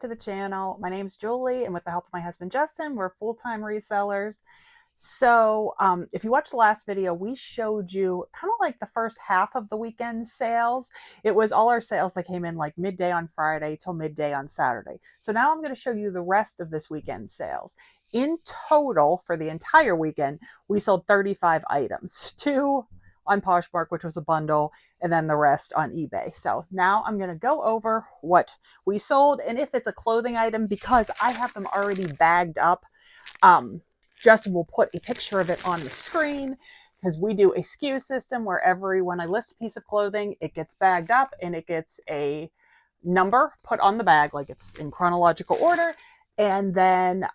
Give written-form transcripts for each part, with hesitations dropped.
back to the channel. My name's Julie, and with the help of my husband Justin, we're full-time resellers. So if you watched the last video, we showed you kind of like the first half of the weekend sales. It was all our sales that came in like midday on Friday till midday on Saturday. So now I'm going to show you the rest of this weekend sales. In total, for the entire weekend, we sold 35 items, 2 on Poshmark, which was a bundle, and then the rest on eBay. So now I'm going to go over what we sold, and if it's a clothing item, because I have them already bagged up, Justin will put a picture of it on the screen, because we do a SKU system where when I list a piece of clothing, it gets bagged up and it gets a number put on the bag, like it's in chronological order. And then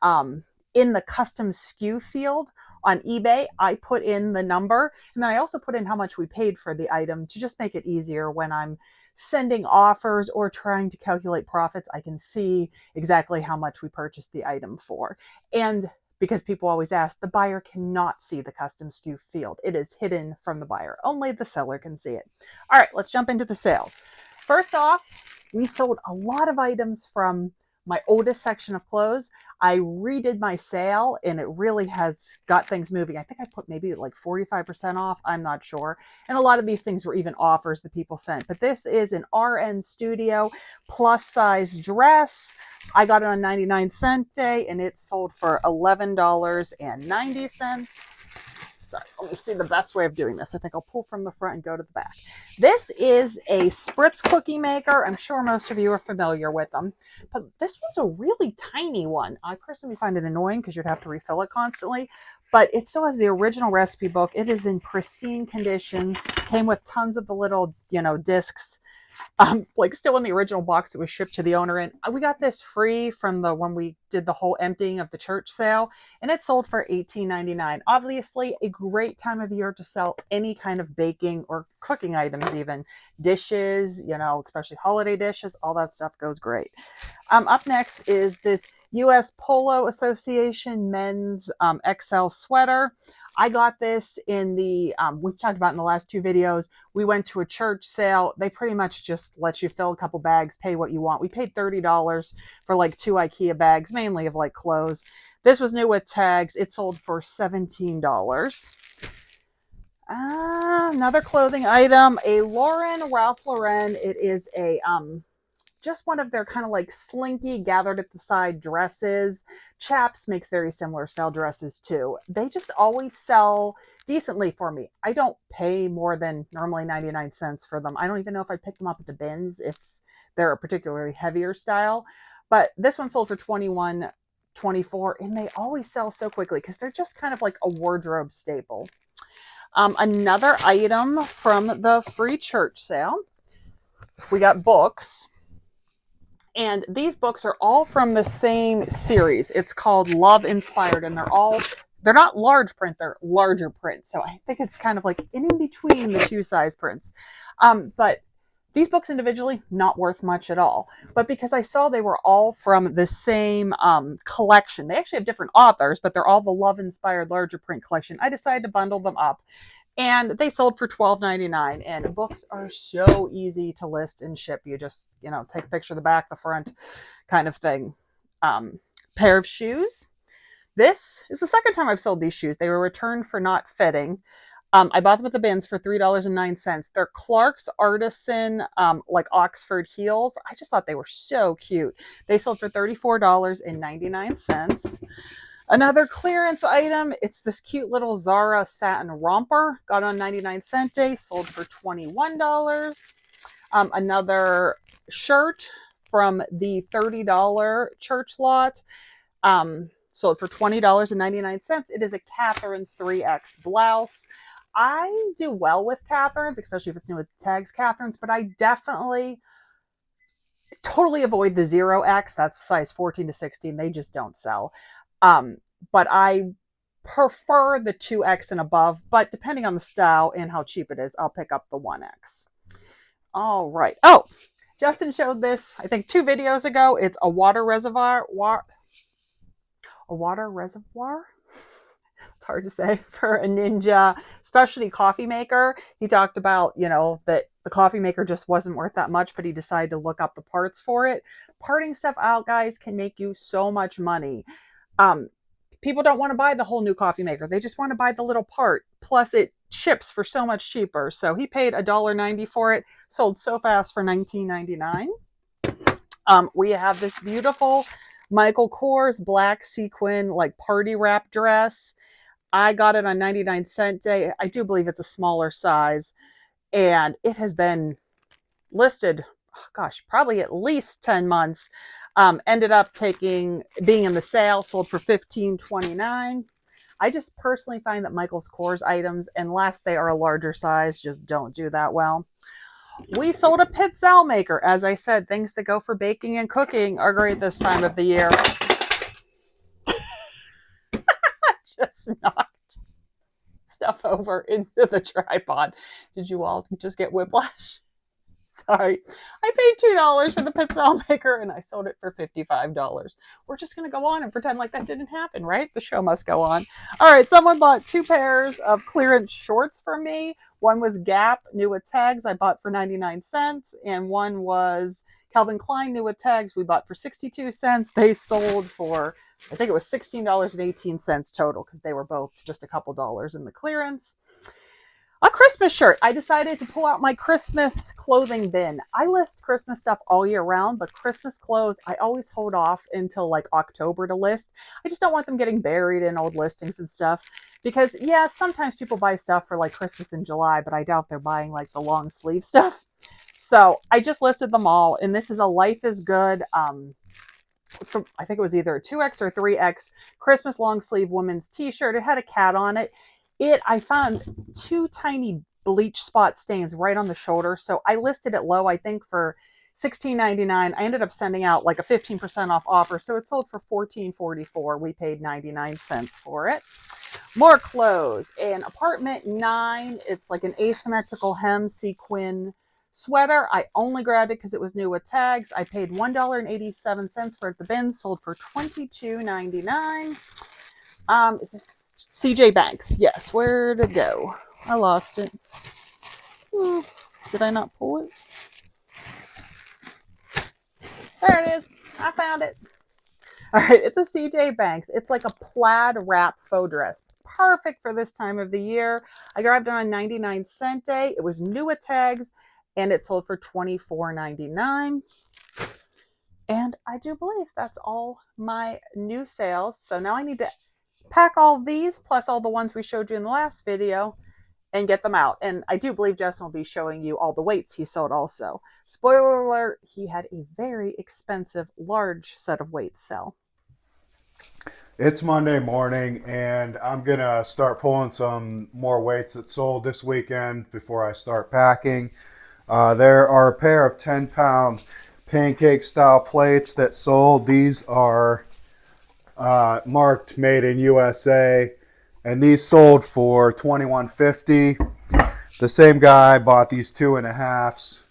in the custom SKU field on eBay, I put in the number, and then I also put in how much we paid for the item to just make it easier when I'm sending offers or trying to calculate profits. I can see exactly how much we purchased the item for. And because people always ask, the buyer cannot see the custom SKU field. It is hidden from the buyer. Only the seller can see it. All right, let's jump into the sales. First off, we sold a lot of items from my oldest section of clothes. I redid my sale and it really has got things moving. I think I put maybe like 45% off. I'm not sure. And a lot of these things were even offers that people sent. But this is an RN Studio plus size dress. I got it on 99-cent day and it sold for $11.90. Sorry, let me see the best way of doing this. I think I'll pull from the front and go to the back. This is a spritz cookie maker. I'm sure most of you are familiar with them, but this one's a really tiny one. I personally find it annoying because you'd have to refill it constantly, but it still has the original recipe book. It is in pristine condition. Came with tons of the little, discs. Like still in the original box it was shipped to the owner, and we got this free from when we did the whole emptying of the church sale, and it sold for $18.99. Obviously a great time of year to sell any kind of baking or cooking items, even dishes, especially holiday dishes. All that stuff goes great. Up next is this US Polo Association men's XL sweater. I got this in the, we've talked about in the last 2 videos. We went to a church sale. They pretty much just let you fill a couple bags, pay what you want. We paid $30 for like 2 IKEA bags, mainly of like clothes. This was new with tags. It sold for $17. Another clothing item, a Ralph Lauren. It is a, just one of their kind of like slinky, gathered at the side dresses. Chaps makes very similar style dresses too. They just always sell decently for me. I don't pay more than normally 99 cents for them. I don't even know if I pick them up at the bins if they're a particularly heavier style. But this one sold for $21.24, and they always sell so quickly because they're just kind of like a wardrobe staple. Another item from the free church sale. We got books. And these books are all from the same series. It's called Love Inspired, and they're not large print, they're larger print. So I think it's kind of like in between the 2 size prints. But these books individually, not worth much at all. But because I saw they were all from the same collection, they actually have different authors, but they're all the Love Inspired larger print collection. I decided to bundle them up. And they sold for $12.99, and books are so easy to list and ship. You just, take a picture of the back, the front kind of thing. Pair of shoes. This is the second time I've sold these shoes. They were returned for not fitting. I bought them at the bins for $3.09. They're Clark's Artisan, like Oxford heels. I just thought they were so cute. They sold for $34.99. Another clearance item, it's this cute little Zara satin romper. Got on 99-cent day, sold for $21. Another shirt from the $30 church lot, sold for $20.99. It is a Catherine's 3X blouse. I do well with Catherine's, especially if it's new with tags Catherine's, but I definitely totally avoid the 0X. That's size 14 to 16. They just don't sell. But I prefer the 2X and above, but depending on the style and how cheap it is, I'll pick up the 1X. All right. Oh, Justin showed this, I think 2 videos ago. It's a water reservoir. It's hard to say, for a Ninja specialty coffee maker. He talked about, that the coffee maker just wasn't worth that much, but he decided to look up the parts for it. Parting stuff out, guys, can make you so much money. People don't want to buy the whole new coffee maker. They just want to buy the little part. Plus, it ships for so much cheaper. So he paid $1.90 for it. Sold so fast for $19.99. We have this beautiful Michael Kors black sequin, like party wrap dress. I got it on 99-cent day. I do believe it's a smaller size. And it has been listed, gosh, probably at least 10 months. Ended up being in the sale, sold for $15.29. I just personally find that Michael's Kors items, unless they are a larger size, just don't do that well. We sold a pizza maker. As I said, things that go for baking and cooking are great this time of the year. Just knocked stuff over into the tripod. Did you all just get whiplash? Sorry. I paid $2 for the pizza maker and I sold it for $55. We're just going to go on and pretend like that didn't happen, right? The show must go on. All right. Someone bought 2 pairs of clearance shorts for me. One was Gap, new with tags, I bought for 99 cents. And one was Calvin Klein, new with tags, we bought for 62 cents. They sold for, I think it was $16.18 total because they were both just a couple dollars in the clearance. A Christmas shirt. I decided to pull out my Christmas clothing bin. I list Christmas stuff all year round, but Christmas clothes, I always hold off until like October to list. I just don't want them getting buried in old listings and stuff because, yeah, sometimes people buy stuff for like Christmas in July, but I doubt they're buying like the long sleeve stuff. So I just listed them all, and this is a Life is Good. I think it was either a 2X or 3X Christmas long sleeve women's t-shirt. It had a cat on it. I found 2 tiny bleach spot stains right on the shoulder. So I listed it low, I think for $16.99. I ended up sending out like a 15% off offer. So it sold for $14.44. We paid 99 cents for it. More clothes. An apartment 9. It's like an asymmetrical hem sequin sweater. I only grabbed it because it was new with tags. I paid $1.87 for it. The bin sold for $22.99. Is this CJ Banks? Yes. Where'd it go? I lost it. Did I not pull it? There it is. I found it. All right. It's a CJ Banks. It's like a plaid wrap faux dress. Perfect for this time of the year. I grabbed it on 99-cent day. It was new with tags and it sold for $24.99. And I do believe that's all my new sales. So now I need to pack all of these plus all the ones we showed you in the last video and get them out. And I do believe Justin will be showing you all the weights he sold also. Spoiler alert, he had a very expensive large set of weights sell. It's Monday morning and I'm gonna start pulling some more weights that sold this weekend before I start packing. There are a pair of 10-pound pancake style plates that sold. These are marked made in USA, and these sold for $21.50. The same guy bought these 2.5s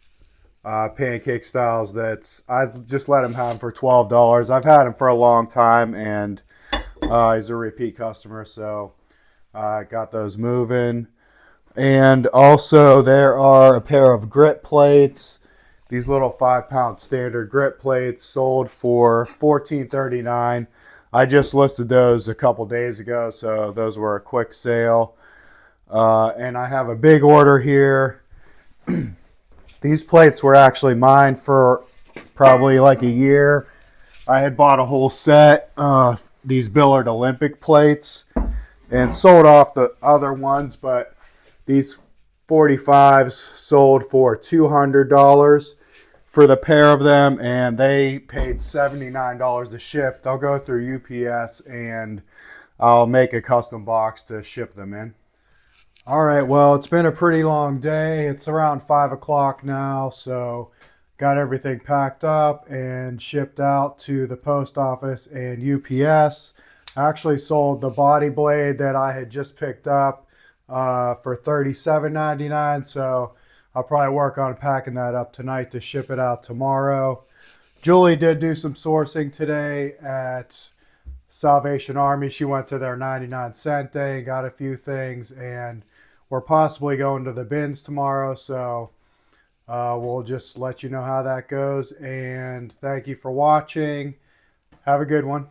pancake styles that I've just let him have them for $12. I've had him for a long time, and he's a repeat customer, so I got those moving. And also there are a pair of grit plates. These little 5-pound standard grit plates sold for $14.39. I just listed those a couple days ago, so those were a quick sale. And I have a big order here. These plates were actually mine for probably like a year. I had bought a whole set of these Billard Olympic plates and sold off the other ones, but these 45s sold for $200 for the pair of them, and they paid $79 to ship. They'll go through UPS, and I'll make a custom box to ship them in. All right, well, it's been a pretty long day. It's around 5 o'clock now, so got everything packed up and shipped out to the post office and UPS. I actually sold the body blade that I had just picked up for $37.99, so I'll probably work on packing that up tonight to ship it out tomorrow. Julie did do some sourcing today at Salvation Army. She went to their 99-cent day and got a few things, and we're possibly going to the bins tomorrow, so We'll just let you know how that goes. And thank you for watching. Have a good one.